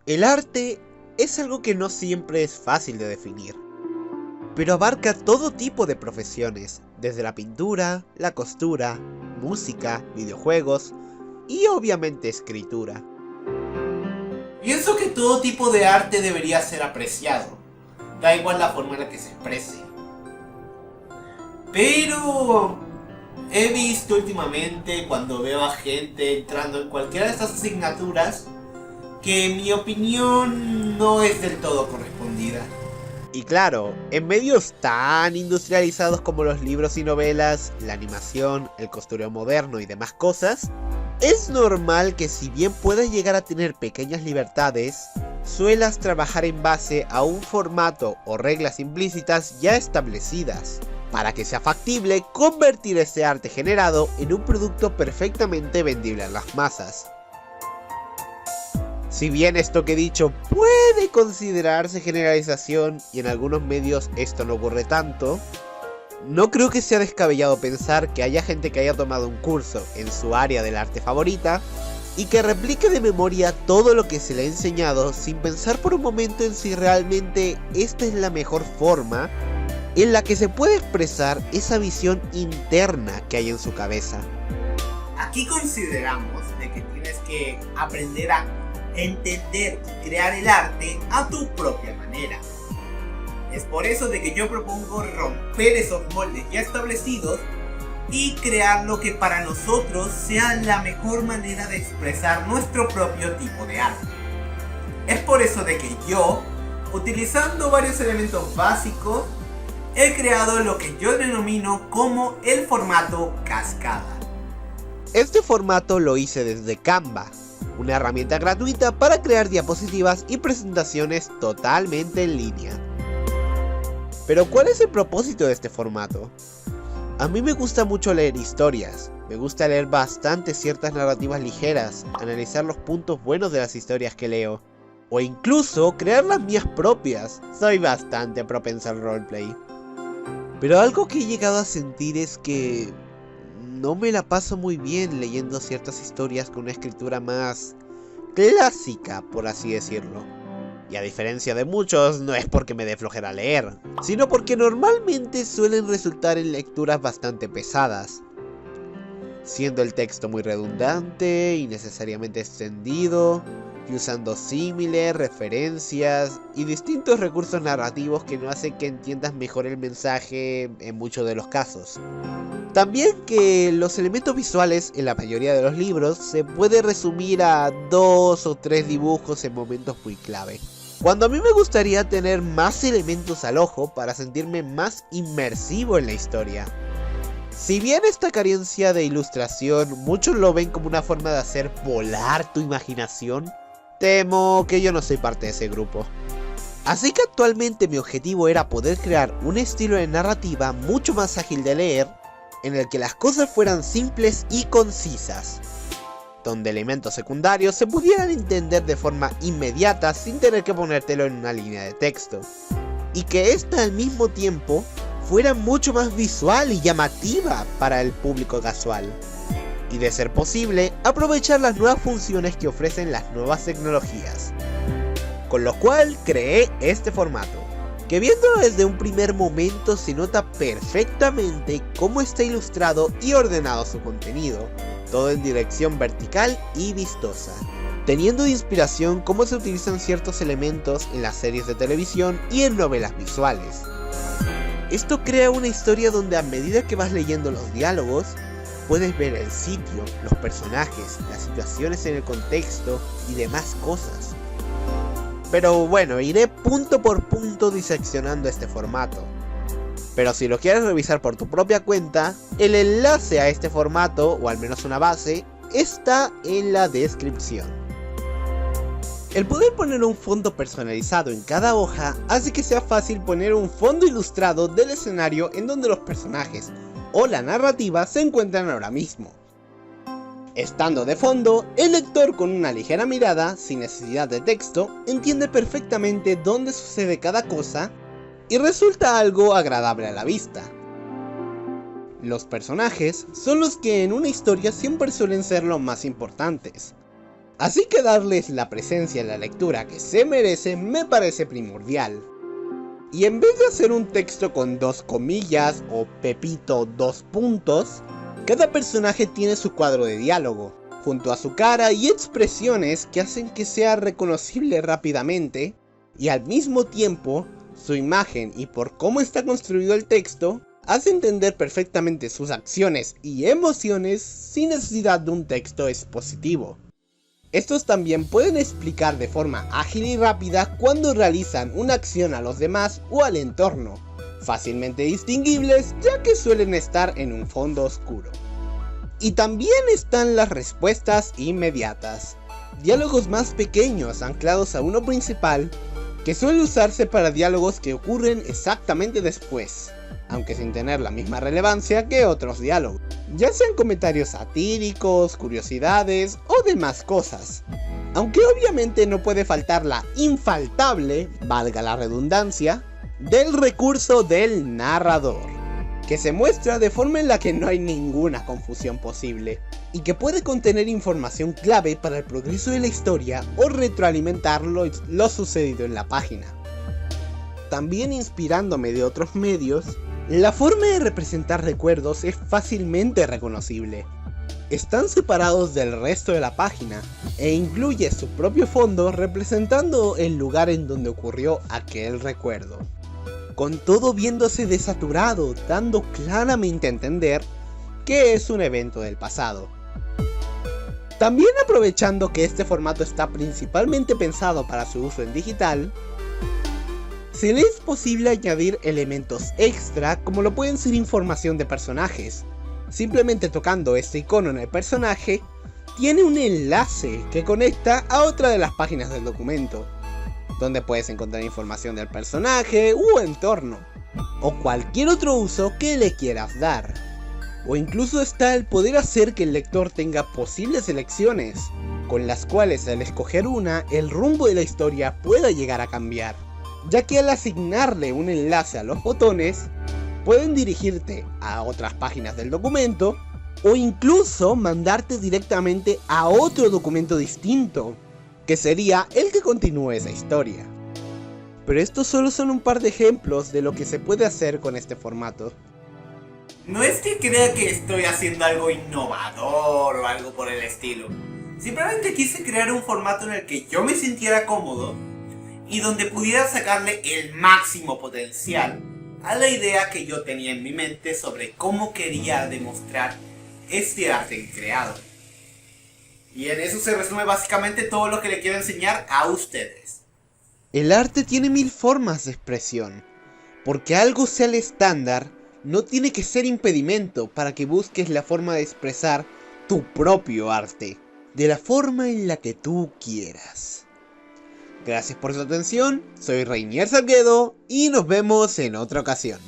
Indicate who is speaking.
Speaker 1: El arte es algo que no siempre es fácil de definir, pero abarca todo tipo de profesiones, desde la pintura, la costura, música, videojuegos y obviamente escritura.
Speaker 2: Pienso que todo tipo de arte debería ser apreciado, da igual la forma en la que se exprese. Pero he visto últimamente, cuando veo a gente entrando en cualquiera de estas asignaturas, que mi opinión no es del todo correspondida.
Speaker 1: Y claro, en medios tan industrializados como los libros y novelas, la animación, el costureo moderno y demás cosas, es normal que si bien puedas llegar a tener pequeñas libertades, suelas trabajar en base a un formato o reglas implícitas ya establecidas, para que sea factible convertir ese arte generado en un producto perfectamente vendible a las masas. Si bien esto que he dicho puede considerarse generalización y en algunos medios esto no ocurre tanto, no creo que sea descabellado pensar que haya gente que haya tomado un curso en su área del arte favorita y que replique de memoria todo lo que se le ha enseñado sin pensar por un momento en si realmente esta es la mejor forma en la que se puede expresar esa visión interna que hay en su cabeza.
Speaker 2: Aquí consideramos de que tienes que aprender a entender y crear el arte a tu propia manera. Es por eso de que yo propongo romper esos moldes ya establecidos y crear lo que para nosotros sea la mejor manera de expresar nuestro propio tipo de arte. Es por eso de que yo, utilizando varios elementos básicos, he creado lo que yo denomino como el formato cascada.
Speaker 1: Este formato lo hice desde Canva, una herramienta gratuita para crear diapositivas y presentaciones totalmente en línea. Pero ¿cuál es el propósito de este formato? A mí me gusta mucho leer historias, me gusta leer bastante ciertas narrativas ligeras, analizar los puntos buenos de las historias que leo, o incluso crear las mías propias. Soy bastante propenso al roleplay. Pero algo que he llegado a sentir es que no me la paso muy bien leyendo ciertas historias con una escritura más clásica, por así decirlo. Y a diferencia de muchos, no es porque me dé flojera leer, sino porque normalmente suelen resultar en lecturas bastante pesadas, siendo el texto muy redundante, innecesariamente extendido, y usando símiles, referencias y distintos recursos narrativos que no hacen que entiendas mejor el mensaje en muchos de los casos. También que los elementos visuales en la mayoría de los libros se puede resumir a 2 o 3 dibujos en momentos muy clave, cuando a mí me gustaría tener más elementos al ojo para sentirme más inmersivo en la historia. Si bien esta carencia de ilustración muchos lo ven como una forma de hacer volar tu imaginación, temo que yo no soy parte de ese grupo. Así que actualmente mi objetivo era poder crear un estilo de narrativa mucho más ágil de leer, en el que las cosas fueran simples y concisas, donde elementos secundarios se pudieran entender de forma inmediata sin tener que ponértelo en una línea de texto, y que esta al mismo tiempo fuera mucho más visual y llamativa para el público casual, y de ser posible aprovechar las nuevas funciones que ofrecen las nuevas tecnologías, con lo cual creé este formato, que viéndolo desde un primer momento se nota perfectamente cómo está ilustrado y ordenado su contenido, todo en dirección vertical y vistosa, teniendo de inspiración cómo se utilizan ciertos elementos en las series de televisión y en novelas visuales. Esto crea una historia donde a medida que vas leyendo los diálogos, puedes ver el sitio, los personajes, las situaciones en el contexto y demás cosas. Pero bueno, iré punto por punto diseccionando este formato. Pero si lo quieres revisar por tu propia cuenta, el enlace a este formato, o al menos una base, está en la descripción. El poder poner un fondo personalizado en cada hoja hace que sea fácil poner un fondo ilustrado del escenario en donde los personajes o la narrativa se encuentran ahora mismo. Estando de fondo, el lector con una ligera mirada, sin necesidad de texto, entiende perfectamente dónde sucede cada cosa y resulta algo agradable a la vista. Los personajes son los que en una historia siempre suelen ser los más importantes, Así que darles la presencia en la lectura que se merecen me parece primordial. Y en vez de hacer un texto con 2 comillas o Pepito 2 puntos, cada personaje tiene su cuadro de diálogo, junto a su cara y expresiones que hacen que sea reconocible rápidamente, y al mismo tiempo, su imagen y por cómo está construido el texto, hace entender perfectamente sus acciones y emociones sin necesidad de un texto expositivo. Estos también pueden explicar de forma ágil y rápida cuando realizan una acción a los demás o al entorno, fácilmente distinguibles ya que suelen estar en un fondo oscuro. Y también están las respuestas inmediatas, diálogos más pequeños anclados a uno principal, que suele usarse para diálogos que ocurren exactamente después, aunque sin tener la misma relevancia que otros diálogos, ya sean comentarios satíricos, curiosidades o demás cosas. Aunque obviamente no puede faltar la infaltable, valga la redundancia, del recurso del narrador, que se muestra de forma en la que no hay ninguna confusión posible, y que puede contener información clave para el progreso de la historia o retroalimentar lo sucedido en la página. También inspirándome de otros medios, la forma de representar recuerdos es fácilmente reconocible. Están separados del resto de la página e incluye su propio fondo representando el lugar en donde ocurrió aquel recuerdo, con todo viéndose desaturado, dando claramente a entender que es un evento del pasado. También aprovechando que este formato está principalmente pensado para su uso en digital, se le es posible añadir elementos extra como lo pueden ser información de personajes. Simplemente tocando este icono en el personaje, tiene un enlace que conecta a otra de las páginas del documento, donde puedes encontrar información del personaje u entorno, o cualquier otro uso que le quieras dar. O incluso está el poder hacer que el lector tenga posibles elecciones, con las cuales al escoger una, el rumbo de la historia pueda llegar a cambiar, ya que al asignarle un enlace a los botones, pueden dirigirte a otras páginas del documento, o incluso mandarte directamente a otro documento distinto, que sería el que continúe esa historia. Pero estos solo son un par de ejemplos de lo que se puede hacer con este formato.
Speaker 2: No es que crea que estoy haciendo algo innovador o algo por el estilo. Simplemente quise crear un formato en el que yo me sintiera cómodo y donde pudiera sacarle el máximo potencial a la idea que yo tenía en mi mente sobre cómo quería demostrar este arte creado. Y en eso se resume básicamente todo lo que le quiero enseñar a ustedes.
Speaker 1: El arte tiene 1000 formas de expresión. Porque algo sea el estándar, no tiene que ser impedimento para que busques la forma de expresar tu propio arte, de la forma en la que tú quieras. Gracias por su atención, soy Reinier Salguedo y nos vemos en otra ocasión.